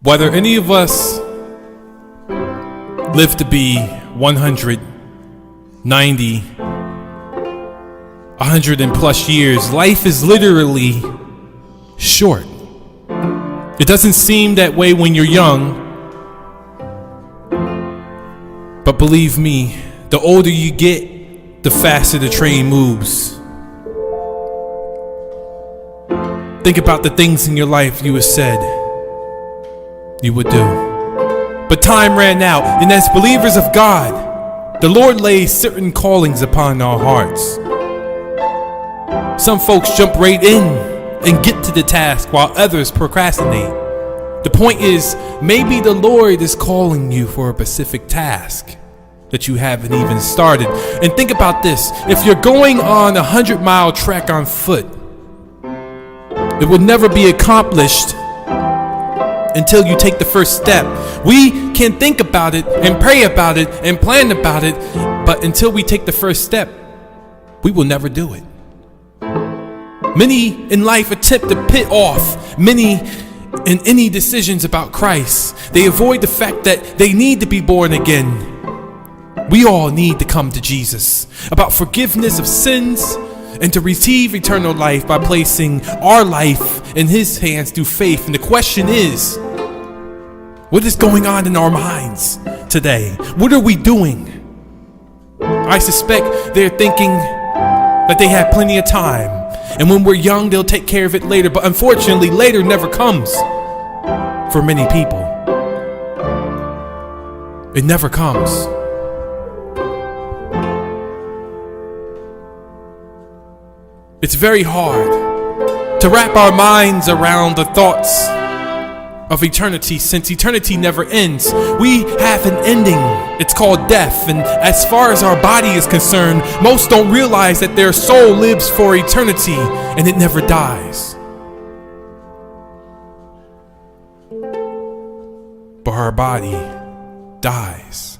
Whether any of us live to be 100, 90, 100 and plus years, life is literally short. It doesn't seem that way when you're young, but believe me, the older you get, the faster the train moves. Think about the things in your life you have said you would do. But time ran out, and as believers of God, the Lord lays certain callings upon our hearts. Some folks jump right in and get to the task while others procrastinate. The point is, maybe the Lord is calling you for a specific task that you haven't even started. And think about this, if you're going on a 100-mile trek on foot, it will never be accomplished until you take the first step. We can think about it and pray about it and plan about it, but until we take the first step, we will never do it. Many in life attempt to put off many in any decisions about Christ. They avoid the fact that they need to be born again. We all need to come to Jesus about forgiveness of sins and to receive eternal life by placing our life in His hands through faith. And the question is, what is going on in our minds today? What are we doing? I suspect they're thinking that they have plenty of time, and when we're young, they'll take care of it later. But unfortunately, later never comes for many people. It never comes. It's very hard to wrap our minds around the thoughts of eternity, since eternity never ends. We have an ending. It's called death. And as far as our body is concerned, most don't realize that their soul lives for eternity and it never dies. But our body dies.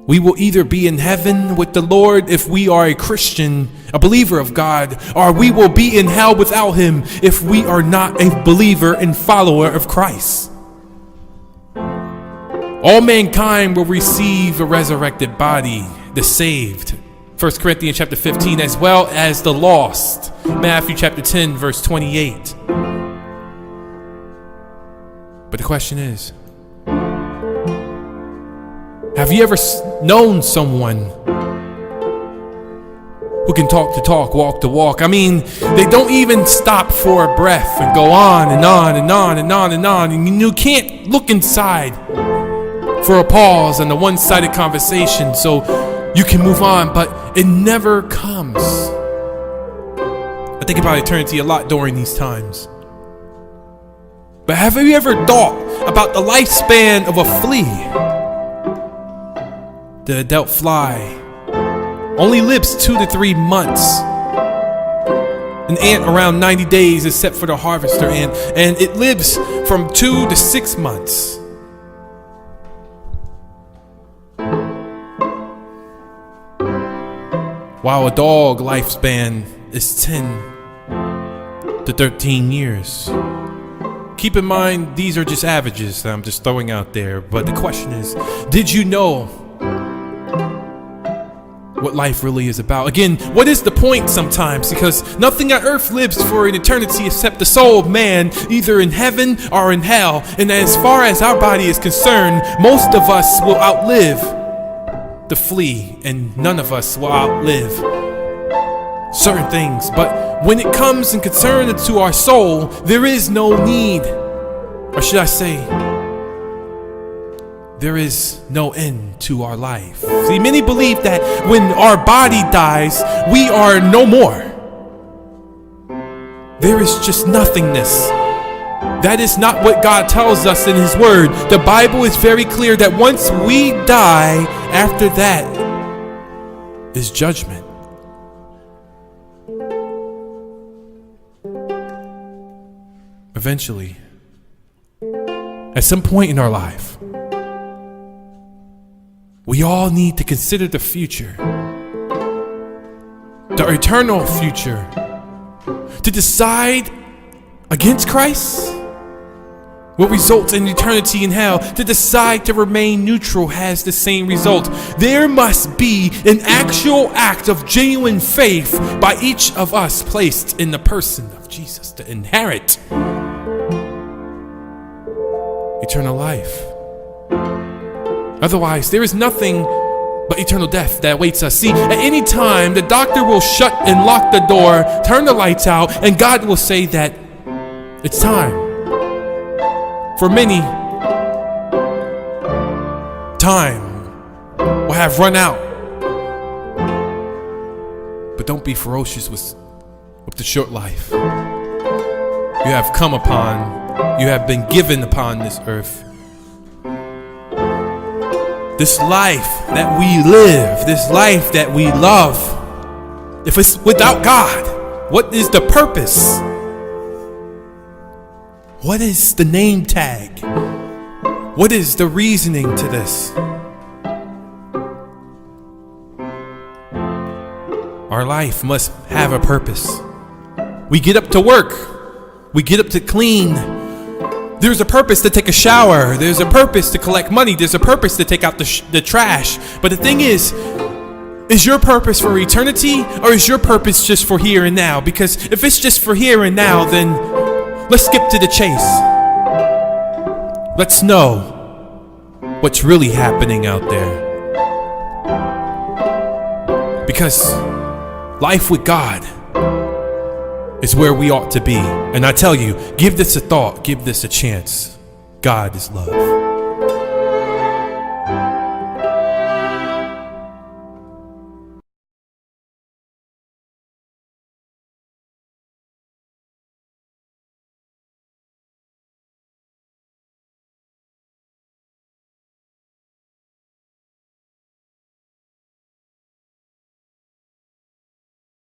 We will either be in heaven with the Lord if we are a Christian, a believer of God, or we will be in hell without Him if we are not a believer and follower of Christ. All mankind will receive a resurrected body, the saved, 1 Corinthians chapter 15, as well as the lost, Matthew chapter 10, verse 28. But the question is, have you ever known someone who can talk the talk, walk the walk? I mean, they don't even stop for a breath and go on and on and on and on and on. And you can't look inside for a pause on the one-sided conversation so you can move on, but it never comes. I think about eternity a lot during these times. But have you ever thought about the lifespan of a flea? The adult fly only lives 2 to 3 months. An ant around 90 days except for the harvester ant, and it lives from 2 to 6 months. While a dog lifespan is 10 to 13 years. Keep in mind, these are just averages that I'm just throwing out there, but the question is, did you know what life really is about? Again, what is the point sometimes? Because nothing on earth lives for an eternity except the soul of man, either in heaven or in hell. And as far as our body is concerned, most of us will outlive the flea, and none of us will outlive certain things. But when it comes and concerns to our soul, there is no need, or should I say, there is no end to our life. See, many believe that when our body dies, we are no more. There is just nothingness. That is not what God tells us in His Word. The Bible is very clear that once we die, after that is judgment. Eventually, at some point in our life, we all need to consider the future, the eternal future, to decide against Christ will result in eternity in hell. To decide to remain neutral has the same result. There must be an actual act of genuine faith by each of us placed in the person of Jesus to inherit eternal life. Otherwise, there is nothing but eternal death that awaits us. See, at any time, the doctor will shut and lock the door, turn the lights out, and God will say that it's time. For many, time will have run out. But don't be ferocious with the short life you have come upon, you have been given upon this earth. This life that we live, this life that we love, if it's without God, what is the purpose? What is the name tag? What is the reasoning to this? Our life must have a purpose. We get up to work. We get up to clean. There's a purpose to take a shower. There's a purpose to collect money. There's a purpose to take out the trash. But the thing is your purpose for eternity, or is your purpose just for here and now? Because if it's just for here and now, then let's skip to the chase. Let's know what's really happening out there. Because life with God is where we ought to be. And I tell you, give this a thought, give this a chance. God is love.